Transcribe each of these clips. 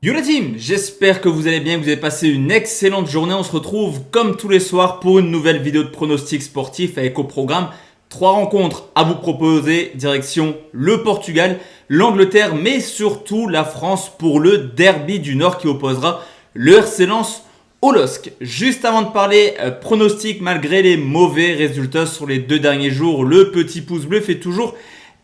Yo la team, j'espère que vous allez bien, que vous avez passé une excellente journée. On se retrouve comme tous les soirs pour une nouvelle vidéo de pronostic sportif avec au programme 3 rencontres à vous proposer, direction le Portugal, l'Angleterre, mais surtout la France pour le derby du Nord qui opposera le RC Lens au LOSC. Juste avant de parler pronostic, malgré les mauvais résultats sur les 2 derniers jours, le petit pouce bleu fait toujours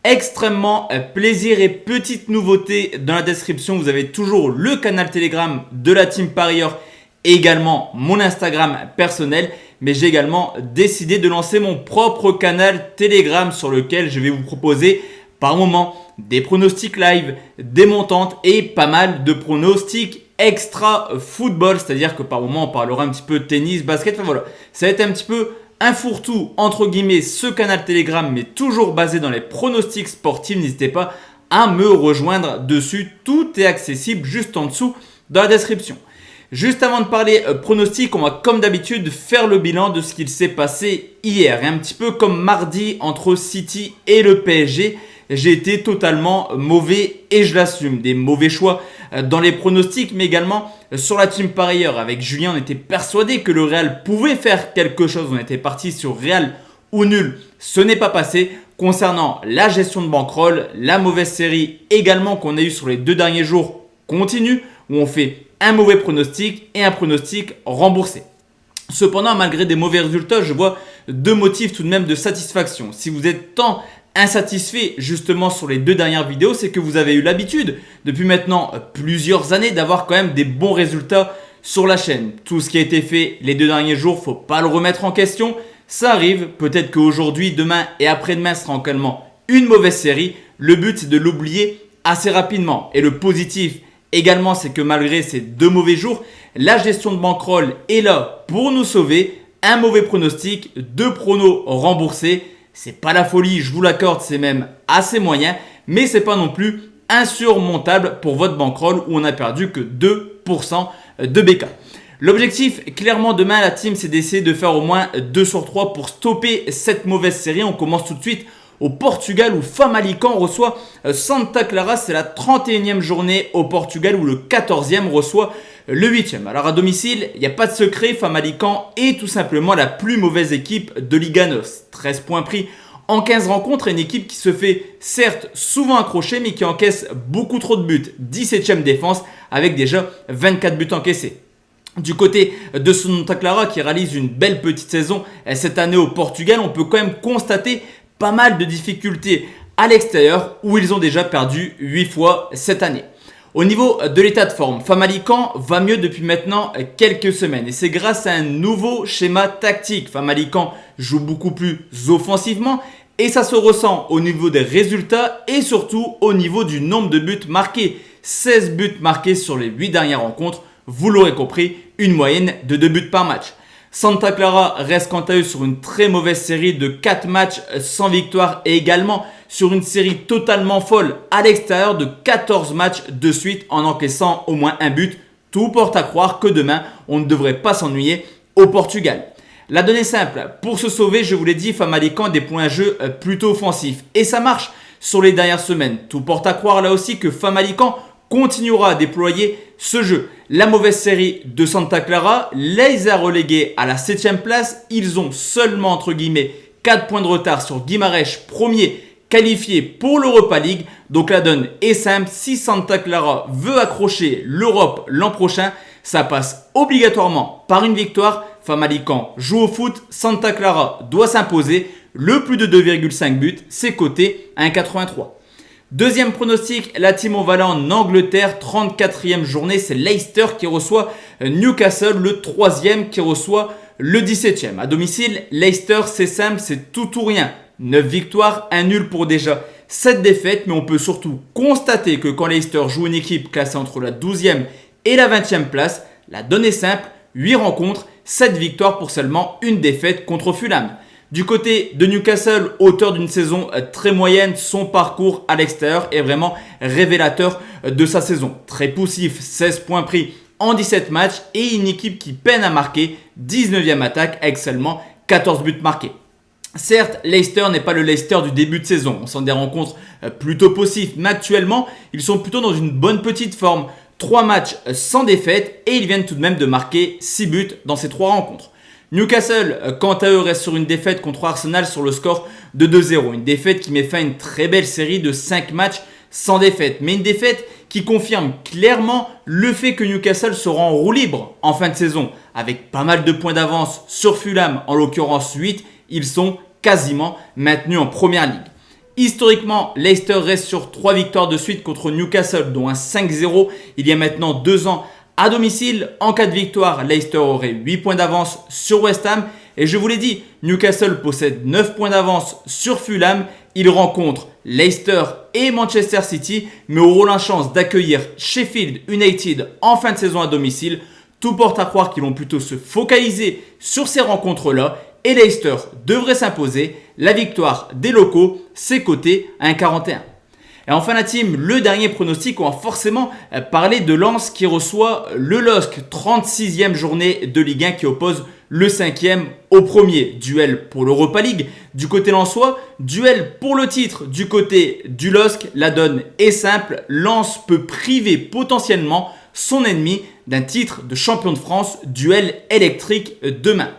extrêmement plaisir. Et petite nouveauté dans la description, vous avez toujours le canal Telegram de la team Parieur et également mon Instagram personnel. Mais j'ai également décidé de lancer mon propre canal Telegram sur lequel je vais vous proposer par moment des pronostics live, des montantes et pas mal de pronostics extra football. C'est-à-dire que par moment on parlera un petit peu de tennis, basket, enfin voilà. Ça va être un petit peu un fourre-tout entre guillemets ce canal Telegram, mais toujours basé dans les pronostics sportifs. N'hésitez pas à me rejoindre dessus. Tout est accessible juste en dessous dans la description. Juste avant de parler pronostic, on va comme d'habitude faire le bilan de ce qu'il s'est passé hier. Et un petit peu comme mardi entre City et le PSG, j'ai été totalement mauvais et je l'assume. Des mauvais choix dans les pronostics, mais également sur la team parieur. Avec Julien, on était persuadé que le Real pouvait faire quelque chose. On était parti sur Real ou nul. Ce n'est pas passé. Concernant la gestion de bankroll, la mauvaise série également qu'on a eu sur les 2 derniers jours continue, où on fait un mauvais pronostic et un pronostic remboursé. Cependant, malgré des mauvais résultats, je vois 2 motifs tout de même de satisfaction. Si vous êtes tant insatisfait justement sur les 2 dernières vidéos, c'est que vous avez eu l'habitude depuis maintenant plusieurs années d'avoir quand même des bons résultats sur la chaîne. Tout ce qui a été fait les 2 derniers jours, faut pas le remettre en question. Ça arrive, peut-être qu'aujourd'hui, demain et après-demain sera également une mauvaise série. Le but c'est de l'oublier assez rapidement. Et le positif également, c'est que malgré ces 2 mauvais jours, la gestion de bankroll est là pour nous sauver. Un mauvais pronostic, 2 pronos remboursés. C'est pas la folie, je vous l'accorde, c'est même assez moyen, mais c'est pas non plus insurmontable pour votre bankroll où on a perdu que 2% de BK. L'objectif, clairement demain la team, c'est d'essayer de faire au moins 2 sur 3 pour stopper cette mauvaise série. On commence tout de suite au Portugal où Famalicão reçoit Santa Clara. C'est la 31e journée au Portugal où le 14e reçoit le 8e. Alors à domicile, il n'y a pas de secret, Famalicão est tout simplement la plus mauvaise équipe de Liga NOS. 13 points pris en 15 rencontres, une équipe qui se fait certes souvent accrocher mais qui encaisse beaucoup trop de buts. 17e défense avec déjà 24 buts encaissés. Du côté de Santa Clara qui réalise une belle petite saison cette année au Portugal, on peut quand même constater pas mal de difficultés à l'extérieur où ils ont déjà perdu 8 fois cette année. Au niveau de l'état de forme, Famalicão va mieux depuis maintenant quelques semaines et c'est grâce à un nouveau schéma tactique. Famalicão joue beaucoup plus offensivement et ça se ressent au niveau des résultats et surtout au niveau du nombre de buts marqués. 16 buts marqués sur les 8 dernières rencontres, vous l'aurez compris, une moyenne de 2 buts par match. Santa Clara reste quant à eux sur une très mauvaise série de 4 matchs sans victoire et également sur une série totalement folle à l'extérieur de 14 matchs de suite en encaissant au moins un but. Tout porte à croire que demain, on ne devrait pas s'ennuyer au Portugal. La donnée simple, pour se sauver, je vous l'ai dit, Famalicão a des points de jeu plutôt offensifs et ça marche sur les dernières semaines. Tout porte à croire là aussi que Famalicão continuera à déployer ce jeu. La mauvaise série de Santa Clara les a relégués à la 7e place. Ils ont seulement entre guillemets 4 points de retard sur Guimarães, premier qualifié pour l'Europa League. Donc la donne est simple, si Santa Clara veut accrocher l'Europe l'an prochain, ça passe obligatoirement par une victoire. Famalicão joue au foot, Santa Clara doit s'imposer. Le plus de 2,5 buts, c'est coté à 1,83. Deuxième pronostic, la team on va aller en Angleterre, 34e journée, c'est Leicester qui reçoit Newcastle, le 3e qui reçoit le 17e. À domicile, Leicester c'est simple, c'est tout ou rien. 9 victoires, 1 nul pour déjà 7 défaites, mais on peut surtout constater que quand Leicester joue une équipe classée entre la 12e et la 20e place, la donne est simple, 8 rencontres, 7 victoires pour seulement une défaite contre Fulham. Du côté de Newcastle, auteur d'une saison très moyenne, son parcours à l'extérieur est vraiment révélateur de sa saison. Très poussif, 16 points pris en 17 matchs et une équipe qui peine à marquer, 19e attaque avec seulement 14 buts marqués. Certes, Leicester n'est pas le Leicester du début de saison. On sent des rencontres plutôt possibles, mais actuellement, ils sont plutôt dans une bonne petite forme. 3 matchs sans défaite et ils viennent tout de même de marquer 6 buts dans ces 3 rencontres. Newcastle, quant à eux, reste sur une défaite contre Arsenal sur le score de 2-0. Une défaite qui met fin à une très belle série de 5 matchs sans défaite. Mais une défaite qui confirme clairement le fait que Newcastle sera en roue libre en fin de saison. Avec pas mal de points d'avance sur Fulham, en l'occurrence 8, ils sont quasiment maintenus en première ligue. Historiquement, Leicester reste sur 3 victoires de suite contre Newcastle, dont un 5-0 il y a maintenant 2 ans à domicile. En cas de victoire, Leicester aurait 8 points d'avance sur West Ham. Et je vous l'ai dit, Newcastle possède 9 points d'avance sur Fulham. Ils rencontrent Leicester et Manchester City, mais auront la chance d'accueillir Sheffield United en fin de saison à domicile. Tout porte à croire qu'ils vont plutôt se focaliser sur ces rencontres-là. Et Leicester devrait s'imposer. La victoire des locaux, c'est coté à 1,41. Et enfin la team, le dernier pronostic, on va forcément parler de Lens qui reçoit le LOSC, 36e journée de Ligue 1 qui oppose le 5e au premier. Duel pour l'Europa League du côté lensois, duel pour le titre du côté du LOSC. La donne est simple, Lens peut priver potentiellement son ennemi d'un titre de champion de France, duel électrique demain.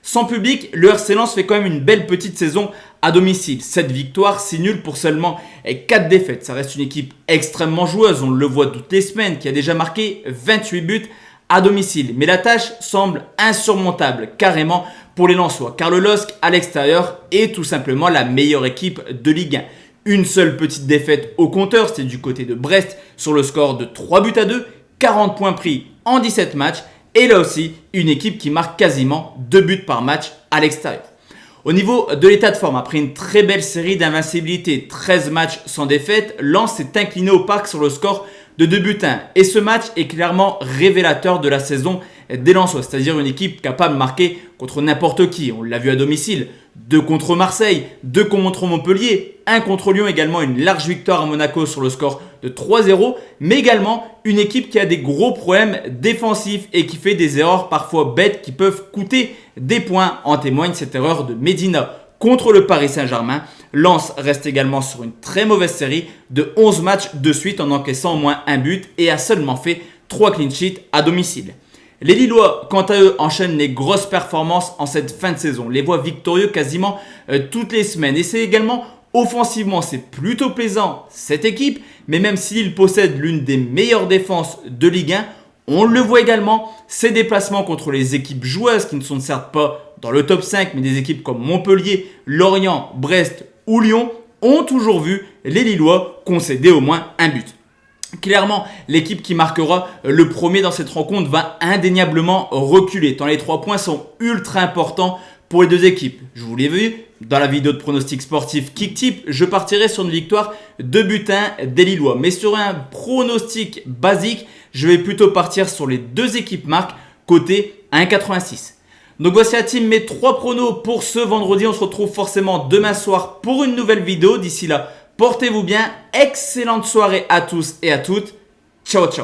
Sans public, le RC Lens fait quand même une belle petite saison à domicile. 7 victoires, 6 nuls pour seulement 4 défaites. Ça reste une équipe extrêmement joueuse, on le voit toutes les semaines, qui a déjà marqué 28 buts à domicile. Mais la tâche semble insurmontable carrément pour les Lensois, car le LOSC à l'extérieur est tout simplement la meilleure équipe de Ligue 1. Une seule petite défaite au compteur, c'était du côté de Brest sur le score de 3-2, 40 points pris en 17 matchs. Et là aussi, une équipe qui marque quasiment 2 buts par match à l'extérieur. Au niveau de l'état de forme, après une très belle série d'invincibilité, 13 matchs sans défaite, Lens s'est incliné au parc sur le score de 2-1. Et ce match est clairement révélateur de la saison des Lensois, c'est-à-dire une équipe capable de marquer contre n'importe qui. On l'a vu à domicile, 2 contre Marseille, 2 contre Montpellier, 1 contre Lyon, également une large victoire à Monaco sur le score de 3-0, mais également une équipe qui a des gros problèmes défensifs et qui fait des erreurs parfois bêtes qui peuvent coûter des points. En témoigne cette erreur de Medina contre le Paris Saint-Germain. Lens reste également sur une très mauvaise série de 11 matchs de suite en encaissant au moins un but et a seulement fait 3 clean sheets à domicile. Les Lillois, quant à eux, enchaînent les grosses performances en cette fin de saison. Les voient victorieux quasiment toutes les semaines. Et c'est également offensivement, c'est plutôt plaisant cette équipe. Mais même s'ils possèdent l'une des meilleures défenses de Ligue 1, on le voit également, ces déplacements contre les équipes joueuses qui ne sont certes pas dans le top 5, mais des équipes comme Montpellier, Lorient, Brest ou Lyon ont toujours vu les Lillois concéder au moins un but. Clairement, l'équipe qui marquera le premier dans cette rencontre va indéniablement reculer, tant les 3 points sont ultra importants pour les deux équipes. Je vous l'ai vu dans la vidéo de pronostic sportif KickTip, je partirai sur une victoire 2-1 des Lillois. Mais sur un pronostic basique, je vais plutôt partir sur les deux équipes marques côté 1,86. Donc voici la team, mes 3 pronos pour ce vendredi. On se retrouve forcément demain soir pour une nouvelle vidéo. D'ici là, portez-vous bien, excellente soirée à tous et à toutes. Ciao, ciao.